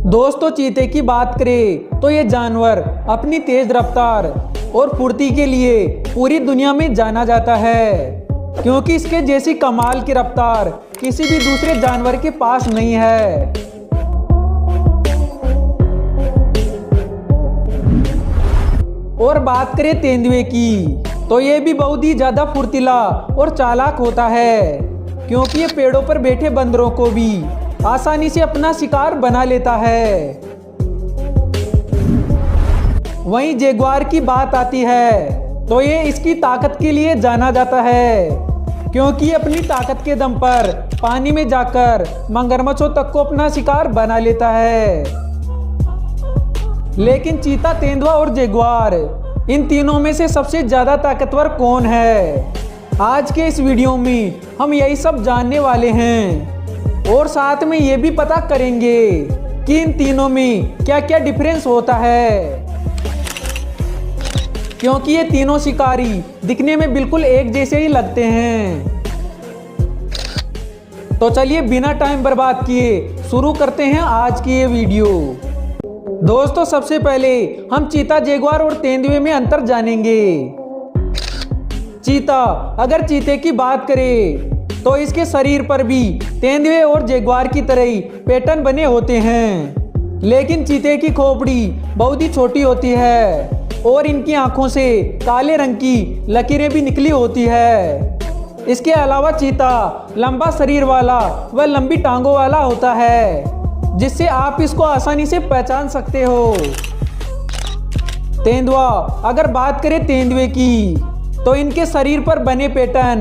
दोस्तों, चीते की बात करें तो ये जानवर अपनी तेज रफ्तार और फुर्ती के लिए पूरी दुनिया में जाना जाता है, क्योंकि इसके जैसी कमाल की रफ्तार किसी भी दूसरे जानवर के पास नहीं है। और बात करें तेंदुए की तो ये भी बहुत ही ज्यादा फुर्तीला और चालाक होता है, क्योंकि ये पेड़ों पर बैठे बंदरों को भी आसानी से अपना शिकार बना लेता है। वहीं जगुआर की बात आती है तो ये इसकी ताकत के लिए जाना जाता है, क्योंकि ये अपनी ताकत के दम पर पानी में जाकर मगरमच्छों तक को अपना शिकार बना लेता है। लेकिन चीता, तेंदुआ और जगुआर, इन तीनों में से सबसे ज्यादा ताकतवर कौन है? आज के इस वीडियो में हम यही सब जानने वाले हैं और साथ में ये भी पता करेंगे कि इन तीनों में क्या क्या डिफरेंस होता है, क्योंकि ये तीनों शिकारी दिखने में बिल्कुल एक जैसे ही लगते हैं। तो चलिए बिना टाइम बर्बाद किए शुरू करते हैं आज की ये वीडियो। दोस्तों, सबसे पहले हम चीता, जगुआर और तेंदुए में अंतर जानेंगे। चीता, अगर चीते की बात करें तो इसके शरीर पर भी तेंदुए और जगुआर की तरह ही पैटर्न बने होते हैं, लेकिन चीते की खोपड़ी बहुत ही छोटी होती है और इनकी आंखों से काले रंग की लकीरें भी निकली होती है। इसके अलावा चीता लंबा शरीर वाला व लंबी टांगों वाला होता है, जिससे आप इसको आसानी से पहचान सकते हो। तेंदुआ, अगर बात करें तेंदुए की तो इनके शरीर पर बने पैटर्न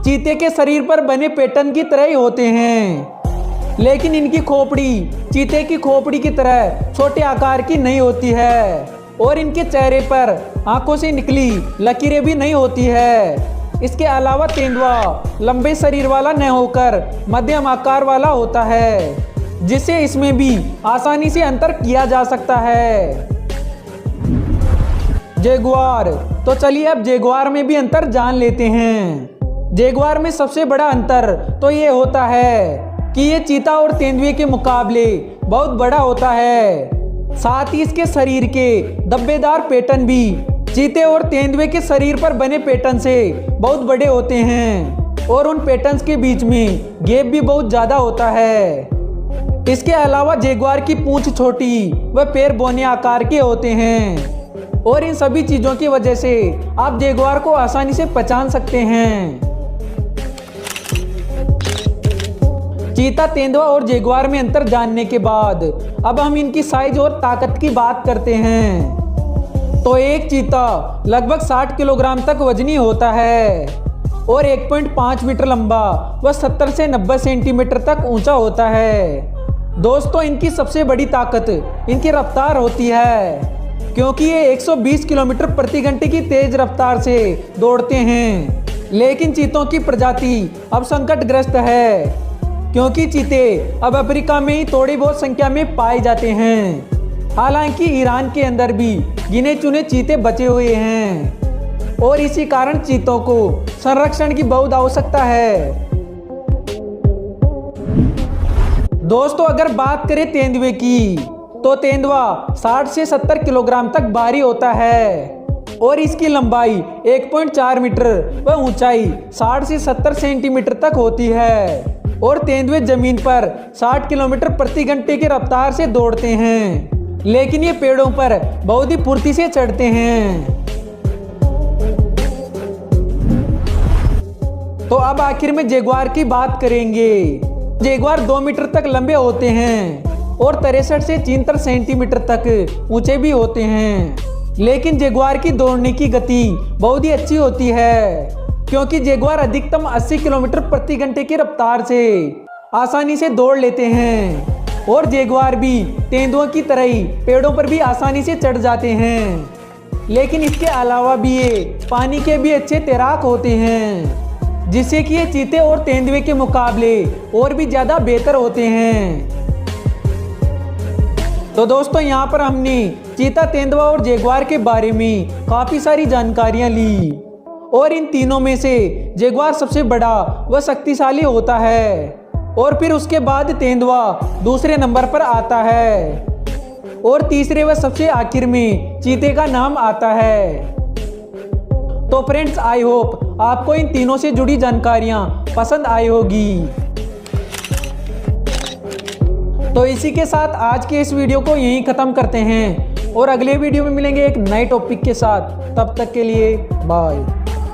चीते के शरीर पर बने पैटर्न की तरह ही होते हैं, लेकिन इनकी खोपड़ी चीते की खोपड़ी की तरह छोटे आकार की नहीं होती है और इनके चेहरे पर आंखों से निकली लकीरें भी नहीं होती है। इसके अलावा तेंदुआ लंबे शरीर वाला न होकर मध्यम आकार वाला होता है, जिससे इसमें भी आसानी से अंतर किया जा सकता है। जगुआर, तो चलिए अब जगुआर में भी अंतर जान लेते हैं। जगुआर में सबसे बड़ा अंतर तो ये होता है कि ये चीता और तेंदुए के मुकाबले बहुत बड़ा होता है। साथ ही इसके शरीर के धब्बेदार पैटर्न भी चीते और तेंदुए के शरीर पर बने पैटर्न से बहुत बड़े होते हैं और उन पैटर्न्स के बीच में गैप भी बहुत ज्यादा होता है। इसके अलावा जगुआर की पूंछ छोटी व पैर बौने आकार के होते हैं और इन सभी चीजों की वजह से आप जगुआर को आसानी से पहचान सकते हैं। चीता, तेंदुआ और जगुआर में अंतर जानने के बाद अब हम इनकी साइज और ताकत की बात करते हैं। तो एक चीता लगभग 60 किलोग्राम तक वजनी होता है और 1.5 मीटर लंबा व 70 से 90 सेंटीमीटर तक ऊंचा होता है। दोस्तों, इनकी सबसे बड़ी ताकत इनकी रफ्तार होती है, क्योंकि ये 120 किलोमीटर प्रति घंटे की तेज रफ्तार से दौड़ते हैं। लेकिन चीतों की प्रजाति अब संकटग्रस्त है, क्योंकि चीते अब अफ्रीका में ही थोड़ी बहुत संख्या में पाए जाते हैं। हालांकि ईरान के अंदर भी गिने चुने चीते बचे हुए हैं और इसी कारण चीतों को संरक्षण की बहुत आवश्यकता है। दोस्तों, अगर बात करें तेंदुए की तो तेंदुआ 60 से 70 किलोग्राम तक भारी होता है और इसकी लंबाई 1.4 मीटर व ऊंचाई 60 से 70 सेंटीमीटर तक होती है और तेंदुए जमीन पर 60 किलोमीटर प्रति घंटे की रफ्तार से दौड़ते हैं, लेकिन ये पेड़ों पर बहुत ही फुर्ती से चढ़ते हैं। तो अब आखिर में जगुआर की बात करेंगे। जगुआर 2 मीटर तक लंबे होते हैं और 63 से 73 सेंटीमीटर तक ऊंचे भी होते हैं, लेकिन जगुआर की दौड़ने की गति बहुत ही अच्छी होती है, क्योंकि जगुआर अधिकतम 80 किलोमीटर प्रति घंटे की रफ्तार से आसानी से दौड़ लेते हैं और जगुआर भी तेंदुओं की तरह ही पेड़ों पर भी आसानी से चढ़ जाते हैं। लेकिन इसके अलावा भी ये पानी के भी अच्छे तैराक होते हैं, जिससे कि ये चीते और तेंदुए के मुकाबले और भी ज़्यादा बेहतर होते हैं। तो दोस्तों, यहाँ पर हमने चीता, तेंदुआ और जगुआर के बारे में काफ़ी सारी जानकारियाँ ली और इन तीनों में से जगुआर सबसे बड़ा व शक्तिशाली होता है और फिर उसके बाद तेंदुआ दूसरे नंबर पर आता है और तीसरे व सबसे आखिर में चीते का नाम आता है। तो फ्रेंड्स, आई होप आपको इन तीनों से जुड़ी जानकारियां पसंद आई होगी। तो इसी के साथ आज के इस वीडियो को यहीं ख़त्म करते हैं और अगले वीडियो में मिलेंगे एक नए टॉपिक के साथ। तब तक के लिए बाय।